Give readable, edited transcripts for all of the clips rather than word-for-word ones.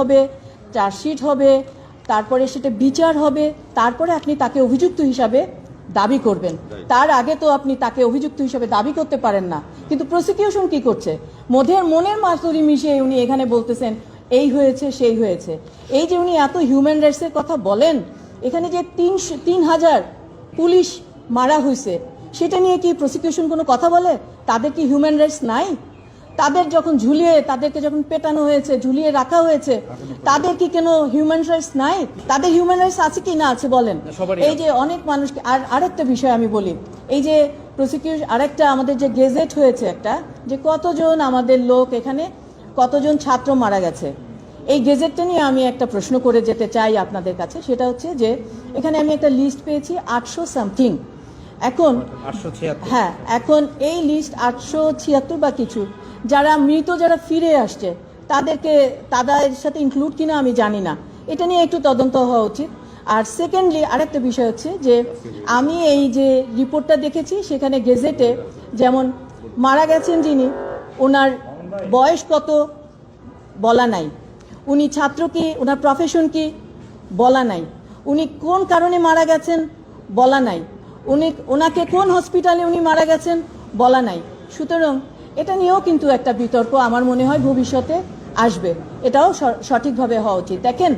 হবে, চার্জশিট হবে, তারপরে সেটা বিচার হবে, তারপরে আপনি তাকে অভিযুক্ত হিসাবে দাবি করবেন। তার আগে তো আপনি তাকে অভিযুক্ত হিসাবে দাবি করতে পারেন না। কিন্তু প্রসিকিউশন কি করছে? মনের মাধুরী মিশিয়ে উনি এখানে বলতেছেন এই হয়েছে সেই হয়েছে। এই যে উনি এত হিউম্যান রাইটসের কথা বলেন, এখানে যে 3,000 পুলিশ মারা হয়েছে সেটা নিয়ে কি প্রসিকিউশন কোনো কথা বলে? তাদের কি হিউম্যান রাইটস নাই? তাদের যখন তাদেরকে যখন পেটানো হয়েছে, ঝুলিয়ে রাখা হয়েছে, তাদের কি কোনো হিউম্যান রাইটস নাই? তাদের হিউম্যান রাইটস আছে কি না আছে বলেন? এই যে অনেক মানুষকে, আর আরেকটা বিষয় আমি বলি, এই যে প্রসিকিউশন আরেকটা আমাদের যে গেজেট হয়েছে একটা, যে কতজন আমাদের লোক এখানে, কতজন ছাত্র মারা গেছে, এই গেজেটটা নিয়ে আমি একটা প্রশ্ন করে যেতে চাই আপনাদের কাছে। সেটা হচ্ছে যে এখানে আমি একটা লিস্ট পেয়েছি 800 সামথিং। এখন হ্যাঁ, এখন এই লিস্ট 876 বা কিছু, যারা মৃত, যারা ফিরে আসছে, তাদের সাথে ইনক্লুড কিনা আমি জানি না। এটা নিয়ে একটু তদন্ত হওয়া উচিত। আর সেকেন্ডলি আরেকটা বিষয় হচ্ছে যে আমি এই যে রিপোর্টটা দেখেছি, সেখানে গেজেটে যেমন মারা গেছেন যিনি, ওনার বয়স কত বলা নাই, উনি ছাত্র কি, ওনার প্রফেশন কি বলা নাই, উনি কোন কারণে মারা গেছেন বলা নাই, ওনাকে কোন হসপিটালে উনি মারা গেছেন বলা নাই। সুতরাং এটা নিয়েও কিন্তু একটা বিতর্ক আমার মনে হয় ভবিষ্যতে আসবে। এটাও সঠিকভাবে হওয়া উচিত। দেখেন,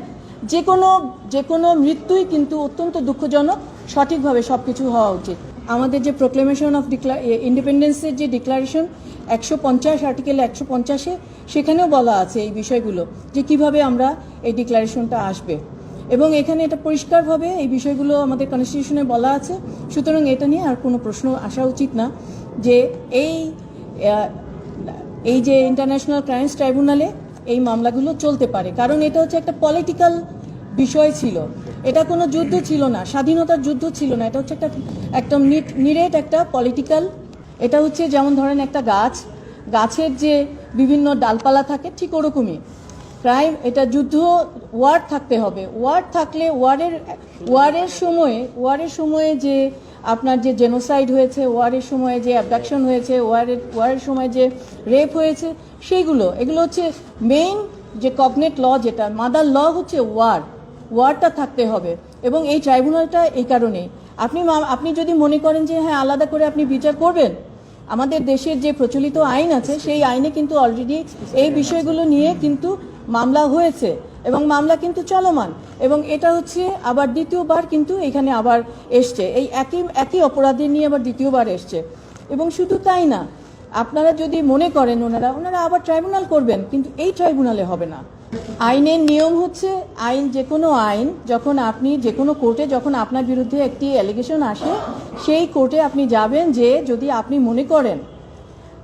যে কোনো মৃত্যুই কিন্তু অত্যন্ত দুঃখজনক, সঠিকভাবে সব কিছু হওয়া উচিত। আমাদের যে প্রোক্লেমেশন অফ ইন্ডিপেন্ডেন্সের যে ডিক্লারেশন 150 আর্টিকেল 150-এ, সেখানেও বলা আছে এই বিষয়গুলো, যে কিভাবে আমরা এই ডিক্লারেশনটা আসবে, এবং এখানে এটা পরিষ্কারভাবে এই বিষয়গুলো আমাদের কনস্টিটিউশনে বলা আছে। সুতরাং এটা নিয়ে আর কোনো প্রশ্ন আসা উচিত না যে এই যে ইন্টারন্যাশনাল ক্রাইমস ট্রাইব্যুনালে এই মামলাগুলো চলতে পারে, কারণ এটা হচ্ছে একটা পলিটিক্যাল বিষয় ছিল। এটা কোনো যুদ্ধ ছিল না, স্বাধীনতার যুদ্ধ ছিল না। এটা হচ্ছে একটা নিরেট একটা পলিটিক্যাল। এটা হচ্ছে যেমন ধরেন একটা গাছের যে বিভিন্ন ডালপালা থাকে, ঠিক ওরকমই ক্রাইম। এটা যুদ্ধ, ওয়ার থাকতে হবে। ওয়ার থাকলে ওয়ারের সময়ে যে আপনার যে জেনোসাইড হয়েছে, ওয়ারের সময়ে যে অ্যাবডাকশন হয়েছে, ওয়ারের সময় যে রেপ হয়েছে, এগুলো হচ্ছে মেইন যে কগনেট ল, যেটা মাদার ল হচ্ছে ওয়ারটা থাকতে হবে। এবং এই ট্রাইব্যুনালটা এই কারণেই, আপনি যদি মনে করেন যে হ্যাঁ আলাদা করে আপনি বিচার করবেন, আমাদের দেশের যে প্রচলিত আইন আছে সেই আইনে কিন্তু অলরেডি এই বিষয়গুলো নিয়ে কিন্তু মামলা হয়েছে, এবং মামলা কিন্তু চলমান, এবং এটা হচ্ছে আবার দ্বিতীয়বার কিন্তু এখানে আবার এসছে, এই একই অপরাধী নিয়ে আবার দ্বিতীয়বার এসছে। এবং শুধু তাই না, আপনারা যদি মনে করেন ওনারা আবার ট্রাইব্যুনাল করবেন, কিন্তু এই ট্রাইব্যুনালে হবে না। আইনের নিয়ম হচ্ছে, যে কোনো আইন যখন আপনি যে কোনো কোর্টে, যখন আপনার বিরুদ্ধে একটি অ্যালিগেশন আসে, সেই কোর্টে আপনি যাবেন, যে যদি আপনি মনে করেন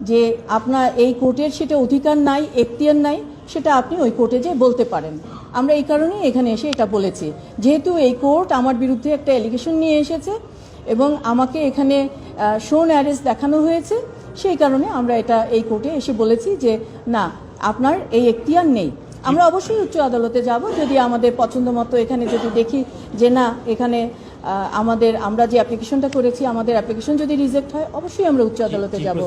যে আপনার এই কোর্টের সেটা অধিকার নাই, এখতিয়ার নাই, সেটা আপনি ওই কোর্টে যে বলতে পারেন। আমরা এই কারণেই এখানে এসে এটা বলেছি, যেহেতু এই কোর্ট আমার বিরুদ্ধে একটা অ্যালিগেশন নিয়ে এসেছে এবং আমাকে এখানে শোন অ্যারেস্ট দেখানো হয়েছে, সেই কারণে আমরা এই কোর্টে এসে বলেছি যে না, আপনার এই এখতিয়ার নেই। আমরা অবশ্যই উচ্চ আদালতে যাব, যদি আমাদের পছন্দ মতো এখানে যদি দেখি যে না, এখানে আমরা যে অ্যাপ্লিকেশনটা করেছি, আমাদের অ্যাপ্লিকেশন যদি রিজেক্ট হয়, অবশ্যই আমরা উচ্চ আদালতে যাব।